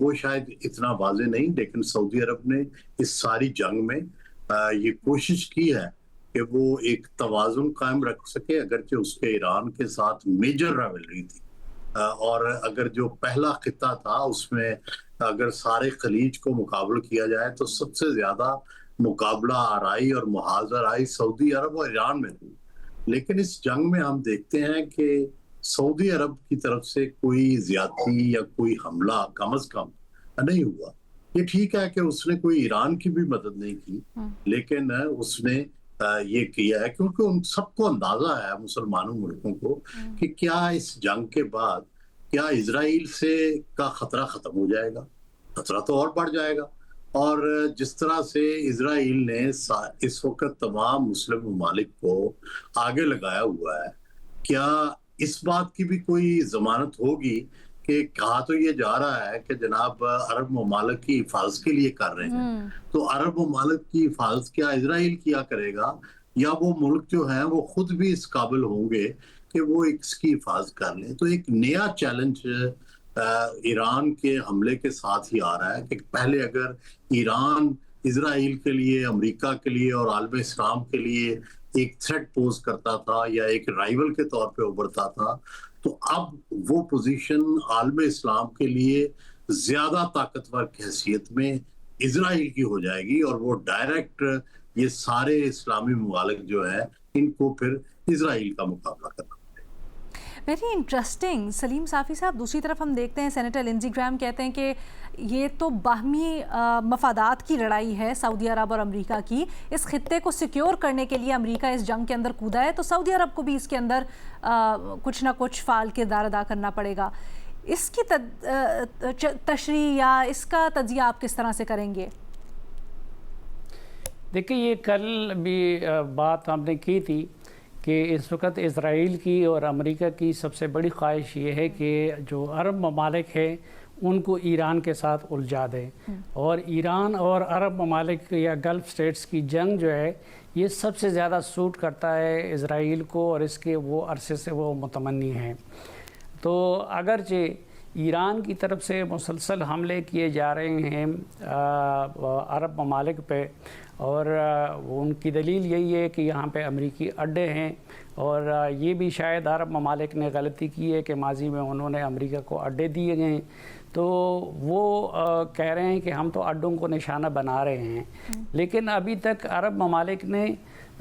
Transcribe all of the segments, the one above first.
وہ شاید اتنا واضح نہیں، لیکن سعودی عرب نے اس ساری جنگ میں یہ کوشش کی ہے کہ وہ ایک توازن قائم رکھ سکے، اگرچہ اس کے ایران کے ساتھ میجر رائولری تھی، اور اگر جو پہلا خطہ تھا اس میں اگر سارے خلیج کو مقابل کیا جائے تو سب سے زیادہ مقابلہ آرائی اور محاذ آرائی سعودی عرب اور ایران میں تھی. لیکن اس جنگ میں ہم دیکھتے ہیں کہ سعودی عرب کی طرف سے کوئی زیادتی یا کوئی حملہ کم از کم نہیں ہوا. یہ ٹھیک ہے کہ اس نے کوئی ایران کی بھی مدد نہیں کی، لیکن اس نے یہ کیا ہے کیونکہ ان سب کو اندازہ ہے مسلمانوں ملکوں کو کہ کیا اس جنگ کے بعد کیا اسرائیل سے کا خطرہ ختم ہو جائے گا؟ خطرہ تو اور بڑھ جائے گا. اور جس طرح سے اسرائیل نے اس وقت تمام مسلم ممالک کو آگے لگایا ہوا ہے، کیا اس بات کی بھی کوئی ضمانت ہوگی کہ کہا تو یہ جا رہا ہے کہ جناب عرب ممالک کی حفاظت کے لیے کر رہے ہیں، تو عرب ممالک کی حفاظت کیا اسرائیل کیا کرے گا، یا وہ ملک جو ہیں وہ خود بھی اس قابل ہوں گے کہ وہ اس کی حفاظت کر لیں؟ تو ایک نیا چیلنج ایران کے حملے کے ساتھ ہی آ رہا ہے کہ پہلے اگر ایران اسرائیل کے لیے، امریکہ کے لیے اور عالم اسلام کے لیے ایک تھریٹ پوز کرتا تھا یا ایک رائیول کے طور پہ ابھرتا تھا، تو اب وہ پوزیشن عالم اسلام کے لیے زیادہ طاقتور حیثیت میں اسرائیل کی ہو جائے گی، اور وہ ڈائریکٹ یہ سارے اسلامی ممالک جو ہیں ان کو پھر اسرائیل کا مقابلہ کرنا. Very interesting. سلیم صافی صاحب، دوسری طرف ہم دیکھتے ہیں سینیٹر لنزی گرام کہتے ہیں کہ یہ تو باہمی مفادات کی لڑائی ہے سعودی عرب اور امریکہ کی. اس خطے کو سیکیور کرنے کے لیے امریکہ اس جنگ کے اندر کودا ہے، تو سعودی عرب کو بھی اس کے اندر کچھ نہ کچھ فعال کردار ادا کرنا پڑے گا. اس کی تشریح یا اس کا تجزیہ آپ کس طرح سے کریں گے؟ دیکھیں، یہ کل بھی بات ہم نے کی تھی کہ اس وقت اسرائیل کی اور امریکہ کی سب سے بڑی خواہش یہ ہے کہ جو عرب ممالک ہیں ان کو ایران کے ساتھ الجھا دیں، اور ایران اور عرب ممالک یا گلف سٹیٹس کی جنگ جو ہے یہ سب سے زیادہ سوٹ کرتا ہے اسرائیل کو، اور اس کے وہ عرصے سے وہ متمنی ہیں. تو اگرچہ ایران کی طرف سے مسلسل حملے کیے جا رہے ہیں عرب ممالک پہ، اور ان کی دلیل یہی ہے کہ یہاں پہ امریکی اڈے ہیں، اور یہ بھی شاید عرب ممالک نے غلطی کی ہے کہ ماضی میں انہوں نے امریکہ کو اڈے دیے گئے، تو وہ کہہ رہے ہیں کہ ہم تو اڈوں کو نشانہ بنا رہے ہیں. لیکن ابھی تک عرب ممالک نے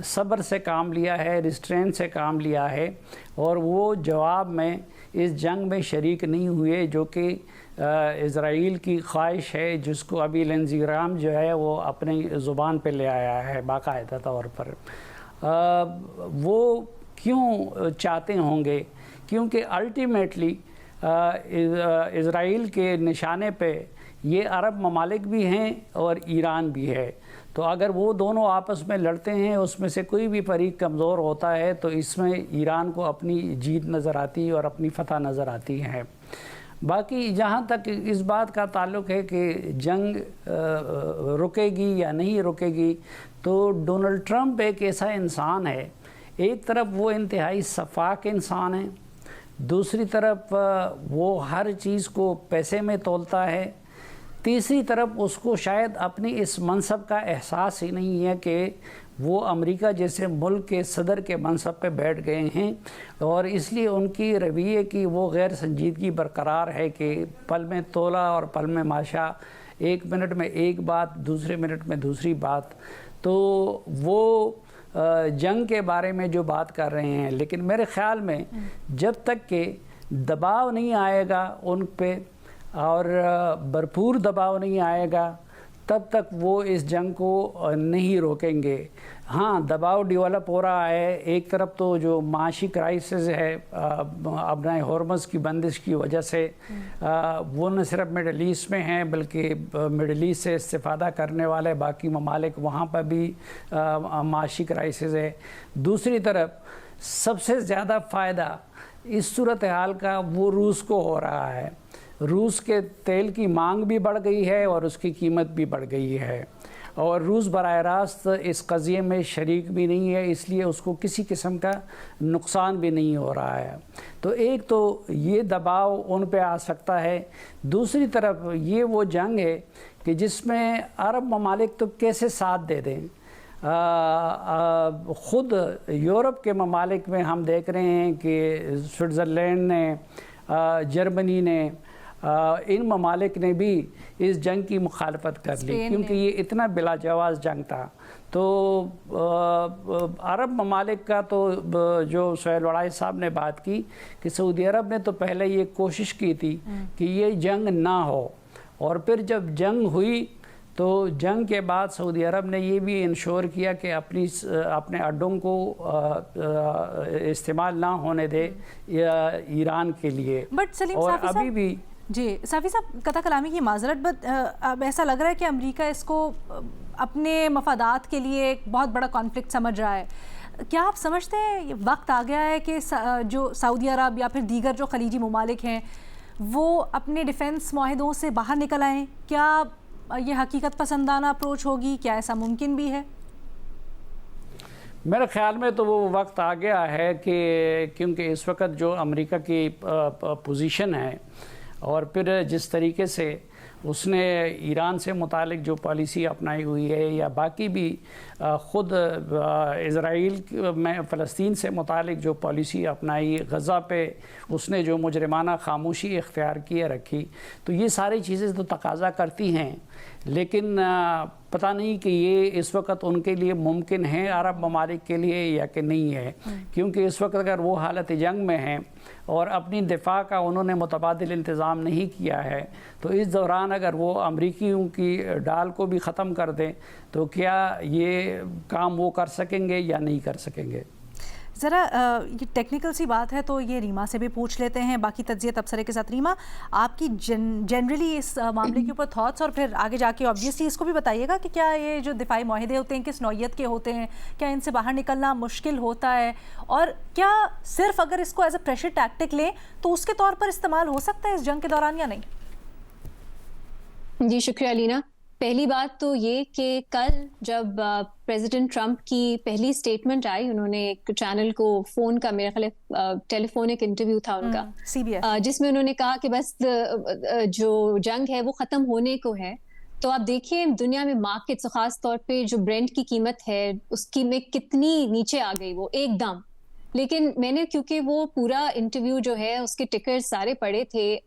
صبر سے کام لیا ہے، ریسٹرین سے کام لیا ہے، اور وہ جواب میں اس جنگ میں شریک نہیں ہوئے، جو کہ اسرائیل کی خواہش ہے، جس کو ابھی لنزی گرام جو ہے وہ اپنی زبان پہ لے آیا ہے باقاعدہ طور پر. وہ کیوں چاہتے ہوں گے؟ کیونکہ الٹیمیٹلی اسرائیل کے نشانے پہ یہ عرب ممالک بھی ہیں اور ایران بھی ہے. تو اگر وہ دونوں آپس میں لڑتے ہیں، اس میں سے کوئی بھی فریق کمزور ہوتا ہے، تو اس میں ایران کو اپنی جیت نظر آتی اور اپنی فتح نظر آتی ہے. باقی جہاں تک اس بات کا تعلق ہے کہ جنگ رکے گی یا نہیں رکے گی، تو ڈونلڈ ٹرمپ ایک ایسا انسان ہے، ایک طرف وہ انتہائی شفاق انسان ہے، دوسری طرف وہ ہر چیز کو پیسے میں تولتا ہے، تیسری طرف اس کو شاید اپنی اس منصب کا احساس ہی نہیں ہے کہ وہ امریکہ جیسے ملک کے صدر کے منصب پہ بیٹھ گئے ہیں، اور اس لیے ان کی رویے کی وہ غیر سنجیدگی برقرار ہے کہ پل میں تولا اور پل میں ماشا، ایک منٹ میں ایک بات، دوسرے منٹ میں دوسری بات. تو وہ جنگ کے بارے میں جو بات کر رہے ہیں، لیکن میرے خیال میں جب تک کہ دباؤ نہیں آئے گا ان پہ، اور بھرپور دباؤ نہیں آئے گا، تب تک وہ اس جنگ کو نہیں روکیں گے. ہاں، دباؤ ڈیولپ ہو رہا ہے. ایک طرف تو جو معاشی کرائسس ہے ابنائے ہورمز کی بندش کی وجہ سے، وہ نہ صرف مڈل ایسٹ میں ہیں بلکہ مڈل ایسٹ سے استفادہ کرنے والے باقی ممالک، وہاں پر بھی معاشی کرائسس ہے. دوسری طرف سب سے زیادہ فائدہ اس صورتحال کا وہ روس کو ہو رہا ہے. روس کے تیل کی مانگ بھی بڑھ گئی ہے اور اس کی قیمت بھی بڑھ گئی ہے، اور روس براہ راست اس قضیے میں شریک بھی نہیں ہے، اس لیے اس کو کسی قسم کا نقصان بھی نہیں ہو رہا ہے. تو ایک تو یہ دباؤ ان پہ آ سکتا ہے. دوسری طرف یہ وہ جنگ ہے کہ جس میں عرب ممالک تو کیسے ساتھ دے دیں. خود یورپ کے ممالک میں ہم دیکھ رہے ہیں کہ سوئٹزرلینڈ نے، جرمنی نے، ان ممالک نے بھی اس جنگ کی مخالفت کر لی کیونکہ یہ اتنا بلا جواز جنگ تھا. تو عرب ممالک کا تو جو سہیل وڑائی صاحب نے بات کی کہ سعودی عرب نے تو پہلے یہ کوشش کی تھی کہ یہ جنگ نہ ہو، اور پھر جب جنگ ہوئی تو جنگ کے بعد سعودی عرب نے یہ بھی انشور کیا کہ اپنے اڈوں کو استعمال نہ ہونے دے ایران کے لیے. بٹ سلیم اور صافی ابھی بھی جی صافی صاحب قطع کلامی کی معذرت، بٹ اب ایسا لگ رہا ہے کہ امریکہ اس کو اپنے مفادات کے لیے ایک بہت بڑا کانفلکٹ سمجھ رہا ہے. کیا آپ سمجھتے ہیں وقت آ گیا ہے کہ جو سعودی عرب یا پھر دیگر جو خلیجی ممالک ہیں وہ اپنے ڈیفنس معاہدوں سے باہر نکل آئیں؟ کیا یہ حقیقت پسندانہ اپروچ ہوگی؟ کیا ایسا ممکن بھی ہے؟ میرے خیال میں تو وہ وقت آ گیا ہے کہ کیونکہ اس وقت جو امریکہ کی پوزیشن ہے اور پھر جس طریقے سے اس نے ایران سے متعلق جو پالیسی اپنائی ہوئی ہے یا باقی بھی خود اسرائیل میں فلسطین سے متعلق جو پالیسی اپنائی، غزہ پہ اس نے جو مجرمانہ خاموشی اختیار کیے رکھی، تو یہ ساری چیزیں تو تقاضا کرتی ہیں. لیکن پتہ نہیں کہ یہ اس وقت ان کے لیے ممکن ہے عرب ممالک کے لیے یا کہ نہیں ہے، کیونکہ اس وقت اگر وہ حالت جنگ میں ہیں اور اپنی دفاع کا انہوں نے متبادل انتظام نہیں کیا ہے، تو اس دوران اگر وہ امریکیوں کی ڈال کو بھی ختم کر دیں تو کیا یہ کام وہ کر سکیں گے یا نہیں کر سکیں گے؟ ذرا یہ ٹیکنیکل سی بات ہے تو یہ ریما سے بھی پوچھ لیتے ہیں باقی تجزیہ تبصرے کے ساتھ. ریما، آپ کی جنرلی اس معاملے کے اوپر تھاٹس، اور پھر آگے جا کے آبویسلی اس کو بھی بتائیے گا کہ کیا یہ جو دفاعی معاہدے ہوتے ہیں کس نوعیت کے ہوتے ہیں، کیا ان سے باہر نکلنا مشکل ہوتا ہے، اور کیا صرف اگر اس کو ایز اے پریشر ٹیکٹک لیں تو اس کے طور پر استعمال ہو سکتا ہے اس جنگ کے دوران یا نہیں؟ جی شکریہ لینا. پہلی بات تو یہ کہ کل جب پریزیڈنٹ ٹرمپ کی پہلی سٹیٹمنٹ آئی، انہوں نے ایک چینل کو فون کا، میرا خیال ٹیلی فونک انٹرویو تھا ان کا، جس میں انہوں نے کہا کہ بس جو جنگ ہے وہ ختم ہونے کو ہے. تو آپ دیکھیے دنیا میں مارکیٹس، خاص طور پہ جو برینٹ کی قیمت ہے اس کی میں کتنی نیچے آ گئی وہ ایک دم. لیکن میں نے کیونکہ وہ پورا انٹرویو جو ہے اس کے ٹکٹ سارے پڑے تھے،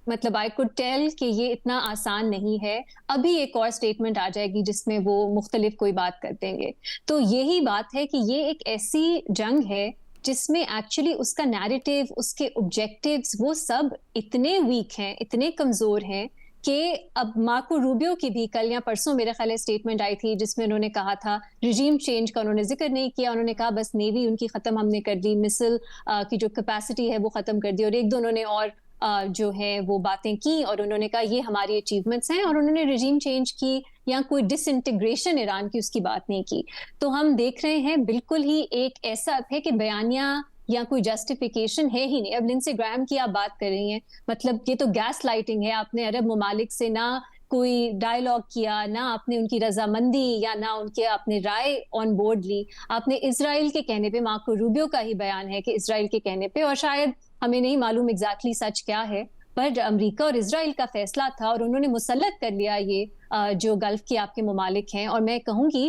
مطلب آئی کوڈ ٹیل کہ یہ اتنا آسان نہیں ہے. ابھی ایک اور سٹیٹمنٹ آ جائے گی جس میں وہ مختلف کوئی بات کر دیں گے. تو یہی بات ہے کہ یہ ایک ایسی جنگ ہے جس میں ایکچولی اس کا نیریٹیو، اس کے آبجیکٹیوز وہ سب اتنے ویک ہیں، اتنے کمزور ہیں کہ اب مارکو روبیو کی بھی کل یا پرسوں میرے خیال اسٹیٹمنٹ آئی تھی جس میں انہوں نے کہا تھا رجیم چینج کا انہوں نے ذکر نہیں کیا. انہوں نے کہا بس نیوی ان کی ختم ہم نے کر دی، مسل کی جو کیپیسٹی ہے وہ ختم کر دی، اور ایک دو انہوں نے اور جو ہے وہ باتیں کی، اور انہوں نے کہا یہ ہماری اچیومنٹس ہیں، اور انہوں نے رجیم چینج کی یا کوئی ڈس انٹیگریشن ایران کی اس کی بات نہیں کی. تو ہم دیکھ رہے ہیں بالکل ہی ایک ایسا ہے کہ بیانیہ یا کوئی جسٹیفیکیشن ہے ہی نہیں. اب لنسے گرام کی آپ بات کر رہی ہیں، مطلب یہ تو گیس لائٹنگ ہے. آپ نے عرب ممالک سے نہ کوئی ڈائیلاگ کیا، نہ آپ نے ان کی رضامندی یا نہ ان کے آپ نے رائے آن بورڈ لی. آپ نے اسرائیل کے کہنے پہ، مارکو روبیو کا ہی بیان ہے کہ اسرائیل کے کہنے پہ، اور شاید ہمیں نہیں معلوم ایگزیکٹلی سچ کیا ہے، پر امریکہ اور اسرائیل کا فیصلہ تھا اور انہوں نے مسلط کر لیا یہ جو گلف کے آپ کے ممالک ہیں. اور میں کہوں گی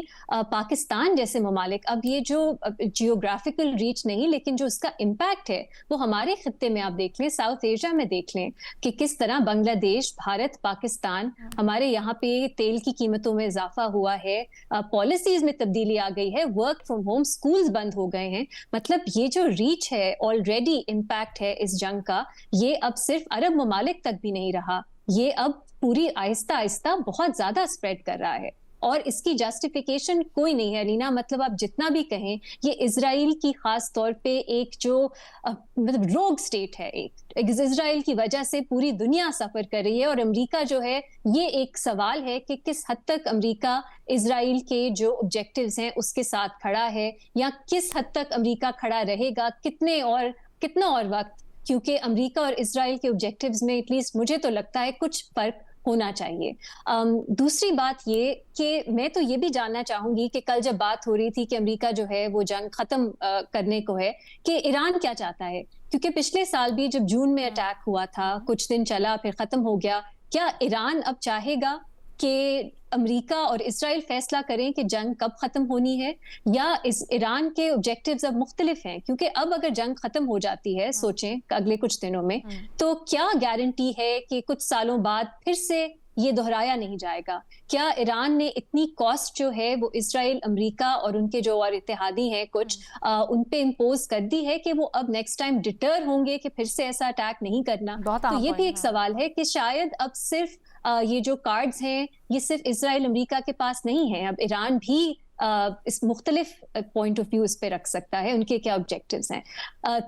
پاکستان جیسے ممالک، اب یہ جو جیوگرافیکل ریچ نہیں لیکن جو اس کا امپیکٹ ہے وہ ہمارے خطے میں آپ دیکھ لیں، ساؤتھ ایشیا میں دیکھ لیں کہ کس طرح بنگلہ دیش، بھارت، پاکستان، ہمارے یہاں پہ تیل کی قیمتوں میں اضافہ ہوا ہے، پالیسیز میں تبدیلی آ گئی ہے، ورک فرام ہوم، سکولز بند ہو گئے ہیں. مطلب یہ جو ریچ ہے، آلریڈی امپیکٹ ہے اس جنگ کا، یہ اب صرف عرب ممالک تک بھی نہیں رہا، یہ اب پوری آہستہ آہستہ بہت زیادہ اسپریڈ کر رہا ہے. اور اس کی جسٹیفیکیشن کوئی نہیں ہے لینا. مطلب آپ جتنا بھی کہیں، یہ اسرائیل کی خاص طور پہ ایک جو مطلب روگ سٹیٹ ہے، ایک اسرائیل کی وجہ سے پوری دنیا سفر کر رہی ہے. اور امریکہ جو ہے، یہ ایک سوال ہے کہ کس حد تک امریکہ اسرائیل کے جو آبجیکٹیوز ہیں اس کے ساتھ کھڑا ہے، یا کس حد تک امریکہ کھڑا رہے گا، کتنا اور وقت. کیونکہ امریکہ اور اسرائیل کے آبجیکٹیوز میں ایٹ لیسٹ مجھے تو لگتا ہے کچھ فرق ہونا چاہیے. دوسری بات یہ کہ میں تو یہ بھی جاننا چاہوں گی کہ کل جب بات ہو رہی تھی کہ امریکہ جو ہے وہ جنگ ختم کرنے کو ہے, کہ ایران کیا چاہتا ہے, کیونکہ پچھلے سال بھی جب جون میں اٹیک ہوا تھا, کچھ دن چلا پھر ختم ہو گیا, کیا ایران اب چاہے گا کہ امریکہ اور اسرائیل فیصلہ کریں کہ جنگ کب ختم ہونی ہے, یا ایران کے آبجیکٹیوز اب مختلف ہیں؟ کیونکہ اب اگر جنگ ختم ہو جاتی ہے, سوچیں اگلے کچھ دنوں میں, تو کیا گارنٹی ہے کہ کچھ سالوں بعد پھر سے یہ دہرایا نہیں جائے گا؟ کیا ایران نے اتنی کاسٹ جو ہے وہ اسرائیل, امریکہ اور ان کے جو اور اتحادی ہیں کچھ, ان پہ امپوز کر دی ہے کہ وہ اب نیکسٹ ٹائم ڈٹر ہوں گے کہ پھر سے ایسا اٹیک نہیں کرنا؟ تو یہ بھی ایک سوال ہے کہ شاید اب صرف یہ جو کارڈز ہیں یہ صرف اسرائیل امریکہ کے پاس نہیں ہیں, اب ایران بھی اس مختلف پوائنٹ آف ویو اس پہ رکھ سکتا ہے, ان کے کیا آبجیکٹیوز ہیں.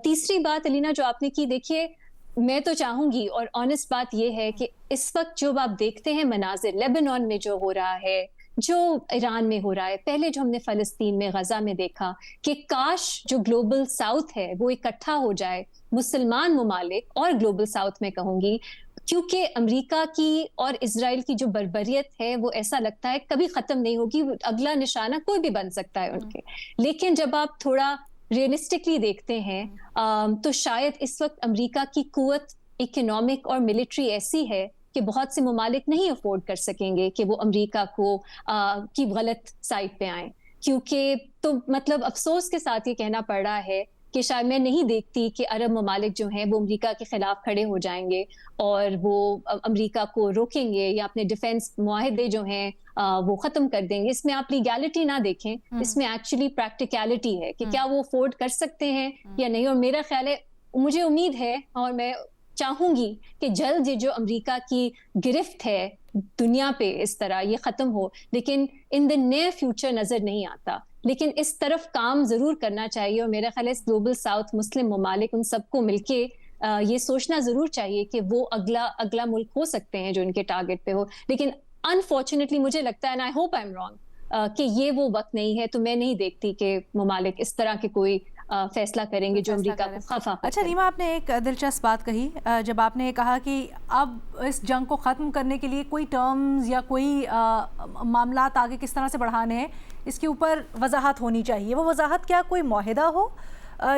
تیسری بات علینا جو آپ نے کی, دیکھیے میں تو چاہوں گی, اور آنیسٹ بات یہ ہے کہ اس وقت جو آپ دیکھتے ہیں مناظر لیبنان میں جو ہو رہا ہے, جو ایران میں ہو رہا ہے, پہلے جو ہم نے فلسطین میں غزہ میں دیکھا, کہ کاش جو گلوبل ساؤتھ ہے وہ اکٹھا ہو جائے, مسلمان ممالک اور گلوبل ساؤتھ میں کہوں گی, کیونکہ امریکہ کی اور اسرائیل کی جو بربریت ہے وہ ایسا لگتا ہے کبھی ختم نہیں ہوگی, اگلا نشانہ کوئی بھی بن سکتا ہے ان کے. لیکن جب آپ تھوڑا ریئلسٹکلی دیکھتے ہیں تو شاید اس وقت امریکہ کی قوت اکنامک اور ملٹری ایسی ہے کہ بہت سے ممالک نہیں افورڈ کر سکیں گے کہ وہ امریکہ کو کی غلط سائڈ پہ آئیں, کیونکہ تو مطلب افسوس کے ساتھ یہ کہنا پڑ رہا ہے کہ شاید میں نہیں دیکھتی کہ عرب ممالک جو ہیں وہ امریکہ کے خلاف کھڑے ہو جائیں گے اور وہ امریکہ کو روکیں گے یا اپنے ڈیفنس معاہدے جو ہیں وہ ختم کر دیں گے. اس میں آپ لیگیلٹی نہ دیکھیں, اس میں ایکچولی پریکٹیکلٹی ہے کہ کیا وہ افورڈ کر سکتے ہیں یا نہیں. اور میرا خیال ہے, مجھے امید ہے اور میں چاہوں گی کہ جلد یہ جو امریکہ کی گرفت ہے دنیا پہ اس طرح یہ ختم ہو, لیکن ان دی نیئر فیوچر نظر نہیں آتا. لیکن اس طرف کام ضرور کرنا چاہیے, اور میرا خیال ہے گلوبل ساؤتھ مسلم ممالک ان سب کو مل کے یہ سوچنا ضرور چاہیے کہ وہ اگلا ملک ہو سکتے ہیں جو ان کے ٹارگٹ پہ ہو. لیکن انفارچونیٹلی مجھے لگتا ہے, and I hope I'm wrong, کہ یہ وہ وقت نہیں ہے, تو میں نہیں دیکھتی کہ ممالک اس طرح کے کوئی فیصلہ کریں گے جو امریکہ کو خفا. اچھا ریما, آپ نے ایک دلچسپ بات کہی جب آپ نے کہا کہ اب اس جنگ کو ختم کرنے کے لیے کوئی ٹرمز یا کوئی معاملات آگے کس طرح سے بڑھانے ہیں اس کے اوپر وضاحت ہونی چاہیے. وہ وضاحت کیا کوئی معاہدہ ہو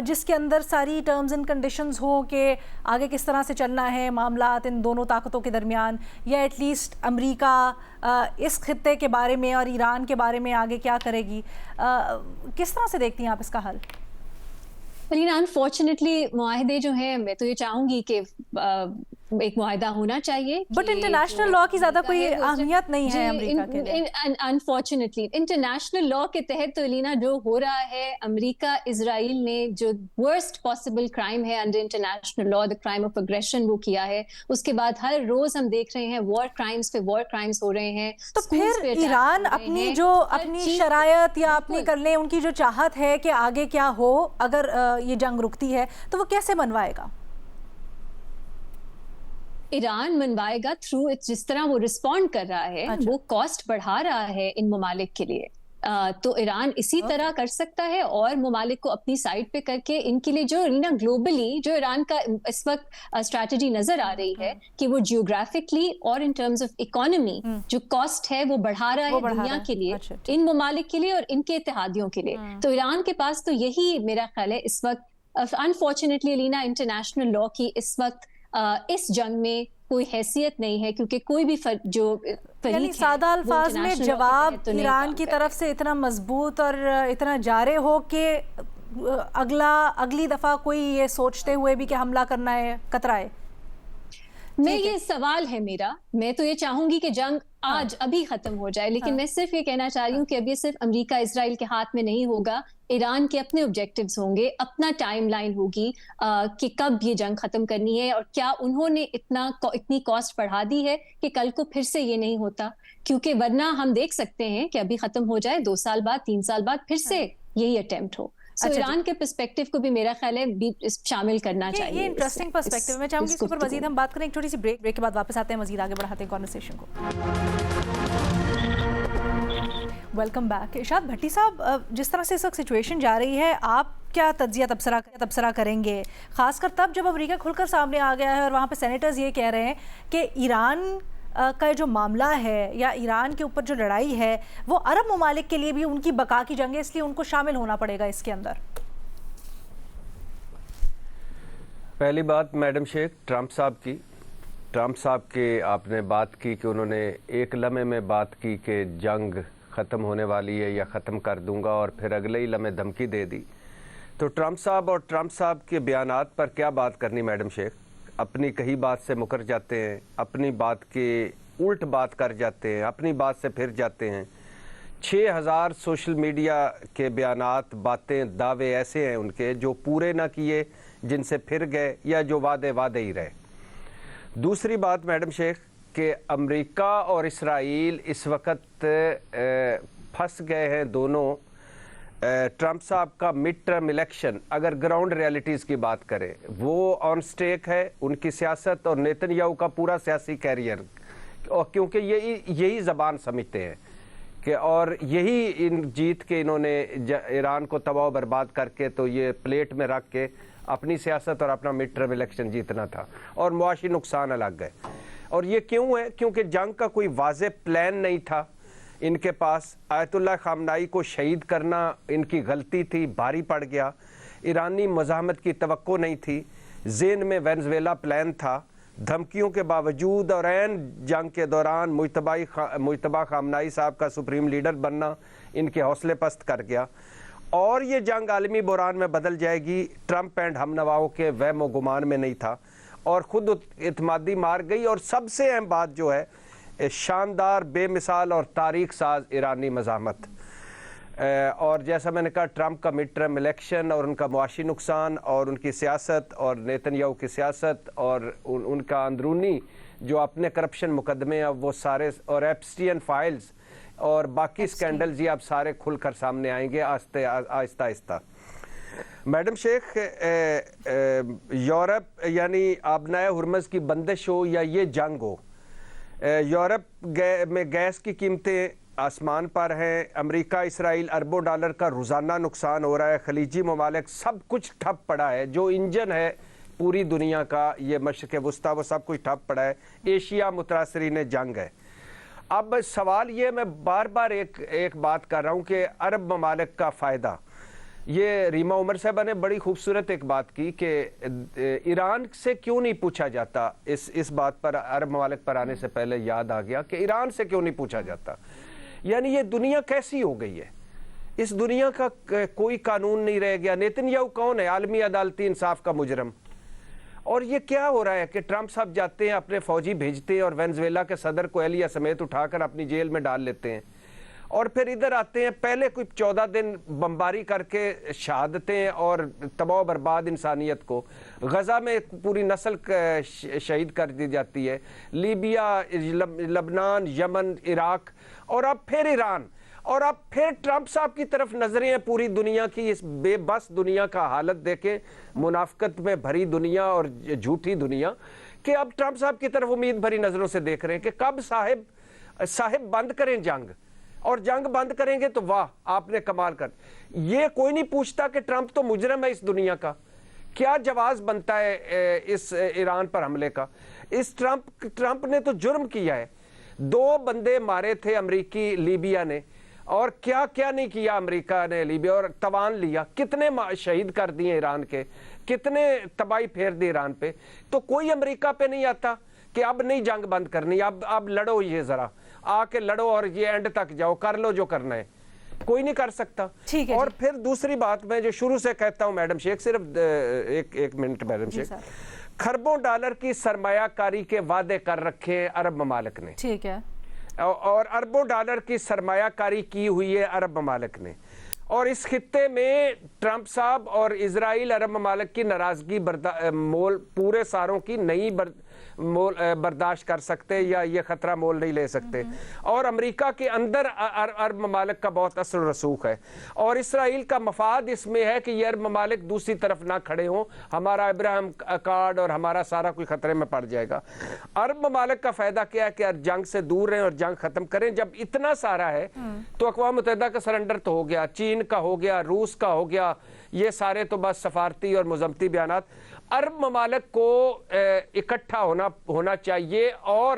جس کے اندر ساری ٹرمز اینڈ کنڈیشنز ہوں کہ آگے کس طرح سے چلنا ہے معاملات ان دونوں طاقتوں کے درمیان, یا ایٹ لیسٹ امریکہ اس خطے کے بارے میں اور ایران کے بارے میں آگے کیا کرے گی, کس طرح سے دیکھتی ہیں آپ اس کا حل؟ لیکن انفارچونیٹلی معاہدے جو ہیں, میں تو یہ چاہوں گی کہ ایک معاہدہ ہونا چاہیے, بٹ انٹرنیشنل لا کی زیادہ کوئی اہمیت نہیں ہے امریکہ کے لیے. انفارچونیٹلی انٹرنیشنل لا کے تحت تو الینا جو ہو رہا ہے, امریکہ اسرائیل نے جو ورسٹ پاسبل کرائم ہے under international law, the crime of aggression, وہ کیا ہے. اس کے بعد ہر روز ہم دیکھ رہے ہیں وار کرائمز پہ وار کرائمز ہو رہے ہیں. تو پھر ایران اپنی شرائط یا اپنی کر لیں, ان کی جو چاہت ہے کہ آگے کیا ہو اگر یہ جنگ رکتی ہے, تو وہ کیسے منوائے گا؟ ایران منوائے گا تھرو جس طرح وہ رسپونڈ کر رہا ہے. وہ کاسٹ بڑھا رہا ہے ان ممالک کے لیے, تو ایران اسی طرح کر سکتا ہے اور ممالک کو اپنی سائڈ پہ کر کے ان کے لیے جو گلوبلی جو ایران کا اس وقت اسٹریٹجی نظر آ رہی ہے کہ وہ جیوگرافکلی اور ان ٹرمز آف اکانومی جو کاسٹ ہے وہ بڑھا رہا ہے دنیا کے لیے, ان ممالک کے لیے اور ان کے اتحادیوں کے لیے. تو ایران کے پاس تو یہی میرا خیال ہے اس وقت. انفارچونیٹلی الینا انٹرنیشنل لا کی اس وقت اس جنگ میں کوئی حیثیت نہیں ہے, کیونکہ کوئی بھی جو یعنی سادہ الفاظ میں جواب ایران کی طرف سے اتنا مضبوط اور اتنا جارے ہو کہ اگلی دفعہ کوئی یہ سوچتے ہوئے بھی کہ حملہ کرنا ہے کترائے. میں یہ سوال ہے میرا, میں تو یہ چاہوں گی کہ جنگ آج ابھی ختم ہو جائے, لیکن میں صرف یہ کہنا چاہ رہی ہوں کہ اب یہ صرف امریکہ اسرائیل کے ہاتھ میں نہیں ہوگا. ایران کے اپنے آبجیکٹیوز ہوں گے, اپنا ٹائم لائن ہوگی کہ کب یہ جنگ ختم کرنی ہے, اور کیا انہوں نے اتنی کاسٹ بڑھا دی ہے کہ کل کو پھر سے یہ نہیں ہوتا. کیونکہ ورنہ ہم دیکھ سکتے ہیں کہ ابھی ختم ہو جائے, 2 سال بعد 3 سال بعد پھر سے یہی اٹیمپٹ ہو. سو ایران کے پرسپیکٹیو کو بھی میرا خیال ہے شامل کرنا چاہیے. یہ انٹرسٹنگ پرسپیکٹیو, میں چاہوں گی اس کے اوپر مزید ہم بات کریں. ایک چھوٹی سی بریک کے بعد واپس آتے ہیں, مزید آگے بڑھاتے ہیں کانورسیشن کو. Welcome back. ارشاد بھٹی صاحب, جس طرح سے اس وقت سچویشن جا رہی ہے, آپ کیا تجزیہ تبصرہ کریں گے, خاص کر تب جب امریکہ کھل کر سامنے آ گیا ہے اور وہاں پہ سینیٹرز یہ کہہ رہے ہیں کہ ایران کا جو معاملہ ہے یا ایران کے اوپر جو لڑائی ہے وہ عرب ممالک کے لیے بھی ان کی بقا کی جنگ ہے، اس لیے ان کو شامل ہونا پڑے گا اس کے اندر؟ پہلی بات میڈم شیخ ٹرمپ صاحب کی آپ نے بات کی کہ انہوں نے ایک لمحے میں بات کی کہ جنگ ختم ہونے والی ہے یا ختم کر دوں گا، اور پھر اگلے ہی لمحے دھمکی دے دی. تو ٹرمپ صاحب کے بیانات پر کیا بات کرنی میڈم شیخ؟ اپنی کہی بات سے مکر جاتے ہیں، اپنی بات کے الٹ بات کر جاتے ہیں، اپنی بات سے پھر جاتے ہیں. 6000 سوشل میڈیا کے بیانات، باتیں، دعوے ایسے ہیں ان کے جو پورے نہ کیے، جن سے پھر گئے، یا جو وعدے ہی رہے. دوسری بات میڈم شیخ کہ امریکہ اور اسرائیل اس وقت پھنس گئے ہیں دونوں. ٹرمپ صاحب کا مڈ ٹرم الیکشن اگر گراؤنڈ ریالٹیز کی بات کریں وہ آن سٹیک ہے، ان کی سیاست اور نیتن یاہو کا پورا سیاسی کیریئر، اور کیونکہ یہی زبان سمجھتے ہیں کہ اور یہی ان جیت کے انہوں نے ایران کو تباہ و برباد کر کے تو یہ پلیٹ میں رکھ کے اپنی سیاست اور اپنا مڈ ٹرم الیکشن جیتنا تھا، اور معاشی نقصان الگ ہے. اور یہ کیوں ہے؟ کیونکہ جنگ کا کوئی واضح پلان نہیں تھا ان کے پاس. آیت اللہ خامنائی کو شہید کرنا ان کی غلطی تھی، بھاری پڑ گیا. ایرانی مزاحمت کی توقع نہیں تھی، ذہن میں وینزویلا پلان تھا. دھمکیوں کے باوجود اور عین جنگ کے دوران مجتبی خامنائی صاحب کا سپریم لیڈر بننا ان کے حوصلے پست کر گیا. اور یہ جنگ عالمی بحران میں بدل جائے گی، ٹرمپ اینڈ ہم نواؤں کے وہم و گمان میں نہیں تھا، اور خود اعتمادی مار گئی. اور سب سے اہم بات جو ہے شاندار، بے مثال اور تاریخ ساز ایرانی مزاحمت. اور جیسا میں نے کہا ٹرمپ کا مڈ ٹرم الیکشن اور ان کا معاشی نقصان اور ان کی سیاست اور نیتن یاہو کی سیاست اور ان کا اندرونی جو اپنے کرپشن مقدمے ہیں وہ سارے، اور ایپسٹین فائلز اور باقی سکینڈلز، یہ اب سارے کھل کر سامنے آئیں گے آہستہ آہستہ. میڈم شیخ یورپ یعنی آبنائے ہرمز کی بندش ہو یا یہ جنگ ہو، یورپ میں گیس کی قیمتیں آسمان پر ہیں، امریکہ اسرائیل اربوں ڈالر کا روزانہ نقصان ہو رہا ہے، خلیجی ممالک سب کچھ ٹھپ پڑا ہے. جو انجن ہے پوری دنیا کا یہ مشرق وسطیٰ وہ سب کچھ ٹھپ پڑا ہے. ایشیا متاثرین جنگ ہے. اب سوال یہ میں بار بار ایک بات کر رہا ہوں کہ عرب ممالک کا فائدہ، یہ ریما عمر صاحبہ نے بڑی خوبصورت ایک بات کی کہ ایران سے کیوں نہیں پوچھا جاتا. اس بات پر عرب ممالک پر آنے سے پہلے یاد آ گیا کہ ایران سے کیوں نہیں پوچھا جاتا. یعنی یہ دنیا کیسی ہو گئی ہے؟ اس دنیا کا کوئی قانون نہیں رہ گیا. نیتن یاہو کون ہے؟ عالمی عدالتی انصاف کا مجرم. اور یہ کیا ہو رہا ہے کہ ٹرمپ صاحب جاتے ہیں، اپنے فوجی بھیجتے ہیں اور وینزویلا کے صدر کو اہلیہ سمیت اٹھا کر اپنی جیل میں ڈال لیتے ہیں، اور پھر ادھر آتے ہیں پہلے کوئی 14 دن بمباری کر کے شہادتیں اور تباہ و برباد انسانیت کو. غزہ میں پوری نسل شہید کر دی جاتی ہے، لیبیا، لبنان، یمن، عراق، اور اب پھر ایران، اور اب پھر ٹرمپ صاحب کی طرف نظریں ہیں پوری دنیا کی. اس بے بس دنیا کا حالت دیکھیں، منافقت میں بھری دنیا اور جھوٹی دنیا، کہ اب ٹرمپ صاحب کی طرف امید بھری نظروں سے دیکھ رہے ہیں کہ کب صاحب بند کریں جنگ، اور جنگ بند کریں گے تو واہ آپ نے کمال کر. یہ کوئی نہیں پوچھتا کہ ٹرمپ تو مجرم ہے اس دنیا کا. کیا جواز بنتا ہے اس ایران پر حملے کا؟ اس ٹرمپ نے تو جرم کیا ہے. 2 بندے مارے تھے امریکی لیبیا نے، اور کیا نہیں کیا امریکہ نے لیبیا، اور توان لیا. کتنے شہید کر دیے ایران کے، کتنے تباہی پھیر دی ایران پہ. تو کوئی امریکہ پہ نہیں آتا کہ اب نہیں جنگ بند کرنی، اب لڑو، یہ ذرا آ کے لڑو اور یہ اینڈ تک جاؤ، کر لو جو کرنا ہے. کوئی نہیں کر سکتا. اور پھر دوسری بات میں جو شروع سے کہتا ہوں میڈم شیخ، صرف ایک منٹ میڈم شیخ، کھربوں ڈالر کی سرمایہ کاری کے وعدے کر رکھے عرب ممالک نے، ٹھیک ہے، اور اربوں ڈالر کی سرمایہ کاری کی ہوئی ہے عرب ممالک نے. اور اس خطے میں ٹرمپ صاحب اور اسرائیل عرب ممالک کی ناراضگی مول پورے ساروں کی نہیں برداشت کر سکتے، یا یہ خطرہ مول نہیں لے سکتے. اور امریکہ کے اندر عرب ممالک کا بہت اثر و رسوخ ہے، اور اسرائیل کا مفاد اس میں ہے کہ یہ عرب ممالک دوسری طرف نہ کھڑے ہوں، ہمارا ابراہیم اکارڈ اور ہمارا سارا کوئی خطرے میں پڑ جائے گا. عرب ممالک کا فائدہ کیا ہے کہ جنگ سے دور رہیں اور جنگ ختم کریں. جب اتنا سارا ہے تو اقوام متحدہ کا سرنڈر تو ہو گیا، چین کا ہو گیا، روس کا ہو گیا، یہ سارے تو بس سفارتی اور مذمتی بیانات. عرب ممالک کو اکٹھا ہونا چاہیے اور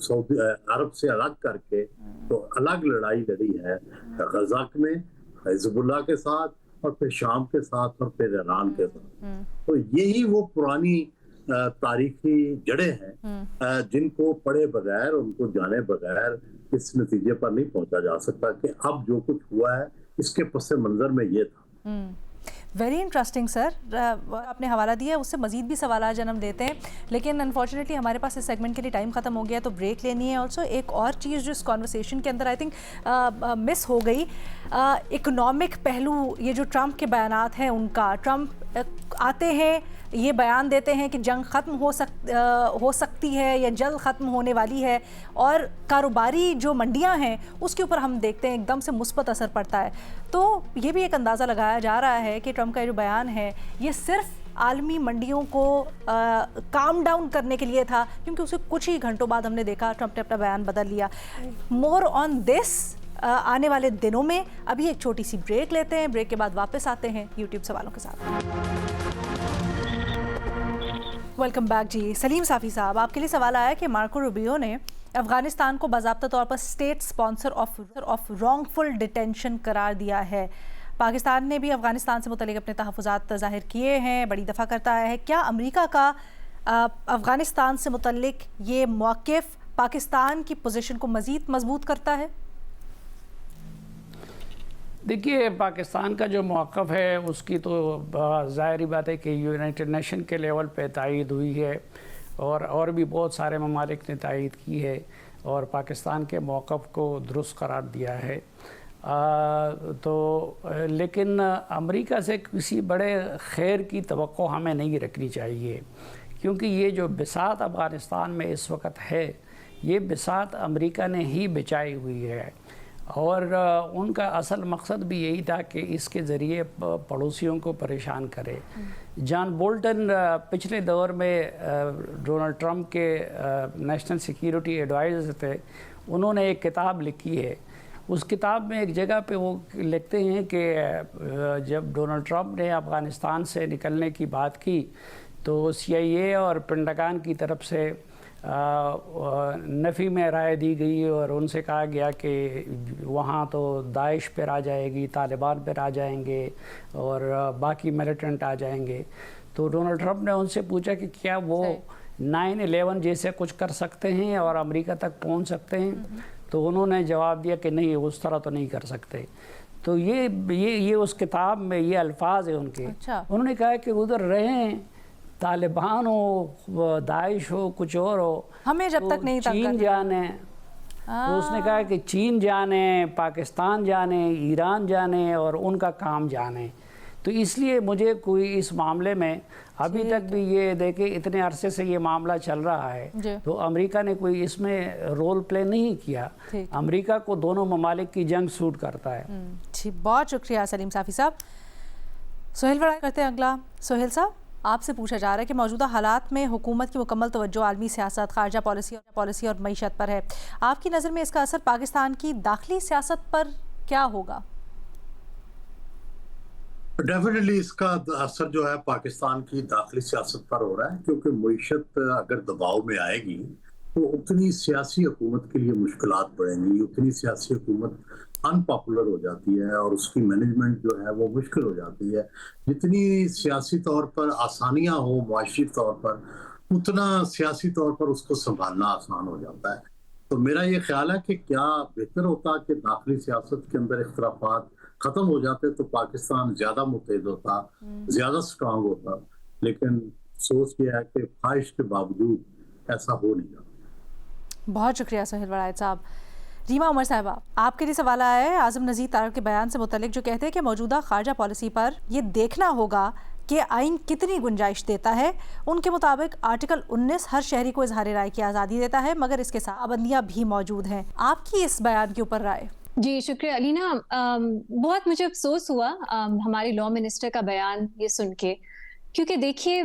سعودی عرب سے الگ کر کے تو الگ لڑائی لڑی ہے غزہ میں حزب اللہ کے ساتھ اور پھر شام کے ساتھ اور پھر ایران کے ساتھ. تو یہی وہ پرانی تاریخی جڑیں ہیں جن کو پڑھے بغیر ان کو جانے بغیر اس نتیجے پر نہیں پہنچا جا سکتا کہ اب جو کچھ ہوا ہے اس کے پس منظر میں یہ تھا. ویری انٹرسٹنگ سر، آپ نے حوالہ دیا ہے، اس سے مزید بھی سوالات جنم دیتے ہیں، لیکن انفارچونیٹلی ہمارے پاس اس سیگمنٹ کے لیے ٹائم ختم ہو گیا تو بریک لینی ہے. آلسو ایک اور چیز جو اس کانورسیشن کے اندر آئی تھنک مس ہو گئی، اکنامک پہلو. یہ جو ٹرمپ کے بیانات ہیں ان کا، ٹرمپ آتے ہیں یہ بیان دیتے ہیں کہ جنگ ختم ہو سکتی ہے یا جلد ختم ہونے والی ہے، اور کاروباری جو منڈیاں ہیں اس کے اوپر ہم دیکھتے ہیں ایک دم سے مثبت اثر پڑتا ہے. تو یہ بھی ایک اندازہ لگایا جا رہا ہے کہ ٹرمپ کا جو بیان ہے یہ صرف عالمی منڈیوں کو کام ڈاؤن کرنے کے لیے تھا، کیونکہ اسے کچھ ہی گھنٹوں بعد ہم نے دیکھا ٹرمپ نے اپنا بیان بدل لیا. مور آن دس آنے والے دنوں میں. ابھی ایک چھوٹی سی بریک لیتے ہیں، بریک کے بعد واپس آتے ہیں یوٹیوب سوالوں کے ساتھ. Welcome back. جی سلیم صافی صاحب، آپ کے لیے سوال آیا کہ مارکو روبیو نے افغانستان کو باضابطہ طور پر state sponsor of wrongful detention قرار دیا ہے. پاکستان نے بھی افغانستان سے متعلق اپنے تحفظات ظاہر کیے ہیں، بڑی دفعہ کرتا ہے. کیا امریکہ کا افغانستان سے متعلق یہ موقف پاکستان کی پوزیشن کو مزید مضبوط کرتا ہے؟ دیکھیے، پاکستان کا جو موقف ہے اس کی تو ظاہری بات ہے کہ یونائٹڈ نیشن کے لیول پہ تائید ہوئی ہے، اور بھی بہت سارے ممالک نے تائید کی ہے اور پاکستان کے موقف کو درست قرار دیا ہے. لیکن امریکہ سے کسی بڑے خیر کی توقع ہمیں نہیں رکھنی چاہیے، کیونکہ یہ جو بساط افغانستان میں اس وقت ہے یہ بساط امریکہ نے ہی بچائی ہوئی ہے، اور ان کا اصل مقصد بھی یہی تھا کہ اس کے ذریعے پڑوسیوں کو پریشان کرے. جان بولٹن پچھلے دور میں ڈونلڈ ٹرمپ کے نیشنل سیکیورٹی ایڈوائزر تھے، انہوں نے ایک کتاب لکھی ہے. اس کتاب میں ایک جگہ پہ وہ لکھتے ہیں کہ جب ڈونلڈ ٹرمپ نے افغانستان سے نکلنے کی بات کی تو CIA اور پینٹاگن کی طرف سے نفی میں رائے دی گئی، اور ان سے کہا گیا کہ وہاں تو داعش پر آ جائے گی، طالبان پر آ جائیں گے اور باقی ملیٹنٹ آ جائیں گے. تو ڈونلڈ ٹرمپ نے ان سے پوچھا کہ کیا وہ 9/11 جیسے کچھ کر سکتے ہیں اور امریکہ تک پہنچ سکتے ہیں؟ تو انہوں نے جواب دیا کہ نہیں، اس طرح تو نہیں کر سکتے. تو یہ اس کتاب میں یہ الفاظ ہیں ان کے. انہوں نے کہا کہ ادھر رہیں، طالبان ہو، داعش ہو، کچھ اور ہو، ہمیں جب تک نہیں چین جانے. تو اس نے کہا کہ چین جانے، پاکستان جانے، ایران جانے اور ان کا کام جانے. تو اس لیے مجھے کوئی اس معاملے میں ابھی تک بھی یہ دیکھیں اتنے عرصے سے یہ معاملہ چل رہا ہے تو امریکہ نے کوئی اس میں رول پلے نہیں کیا. امریکہ کو دونوں ممالک کی جنگ سوٹ کرتا ہے. جی بہت شکریہ سلیم صافی صاحب. سہیل وڑائے کرتے ہیں اگلا. سہیل صاحب، آپ سے پوچھا جا رہا ہے کہ موجودہ حالات میں حکومت کی مکمل توجہ عالمی سیاست، خارجہ پالیسی اور معیشت پر ہے. آپ کی نظر میں اس کا اثر پاکستان کی داخلی سیاست پر کیا ہوگا؟ ڈیفینیٹلی اس کا اثر جو ہے پاکستان کی داخلی سیاست پر ہو رہا ہے، کیونکہ معیشت اگر دباؤ میں آئے گی تو اتنی سیاسی حکومت کے لیے مشکلات بڑھیں گی، اتنی سیاسی حکومت ان پاپولر ہو جاتی ہے اور اس کی مینجمنٹ جو ہے وہ مشکل ہو جاتی ہے. جتنی سیاسی طور پر آسانیاں ہوں معاشی طور پر، اتنا سیاسی طور پر اس کو سنبھالنا آسان ہو جاتا ہے. تو میرا یہ خیال ہے کہ کیا بہتر ہوتا کہ داخلی سیاست کے اندر اختلافات ختم ہو جاتے تو پاکستان زیادہ متحد ہوتا، زیادہ سٹرانگ ہوتا. لیکن سوچ یہ ہے کہ خواہش کے باوجود ایسا ہو نہیں رہا. بہت شکریہ سہیل وڑائے صاحب. ریما عمر صاحبہ، آپ کے لیے سوال آیا ہے اعظم نذیر طارق کے بیان سے متعلق، جو کہتے ہیں کہ موجودہ خارجہ پالیسی پر یہ دیکھنا ہوگا کہ آئین کتنی گنجائش دیتا ہے. ان کے مطابق آرٹیکل 19 ہر شہری کو اظہار رائے کی آزادی دیتا ہے، مگر اس کے ساتھ پابندیاں بھی موجود ہیں. آپ کی اس بیان کے اوپر رائے؟ جی شکریہ علینا. بہت مجھے افسوس ہوا ہمارے لاء منسٹر کا بیان یہ سن کے، کیونکہ دیکھیے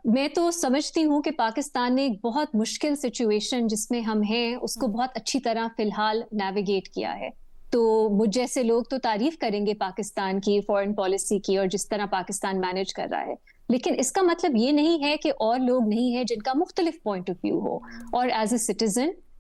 میں تو سمجھتی ہوں کہ پاکستان نے ایک بہت مشکل سچویشن جس میں ہم ہیں اس کو بہت اچھی طرح فی الحال نیویگیٹ کیا ہے. تو مجھ جیسے لوگ تو تعریف کریں گے پاکستان کی فورن پالیسی کی اور جس طرح پاکستان مینیج کر رہا ہے، لیکن اس کا مطلب یہ نہیں ہے کہ اور لوگ نہیں ہیں جن کا مختلف پوائنٹ آف ویو ہو. اور ایز اے سٹیزن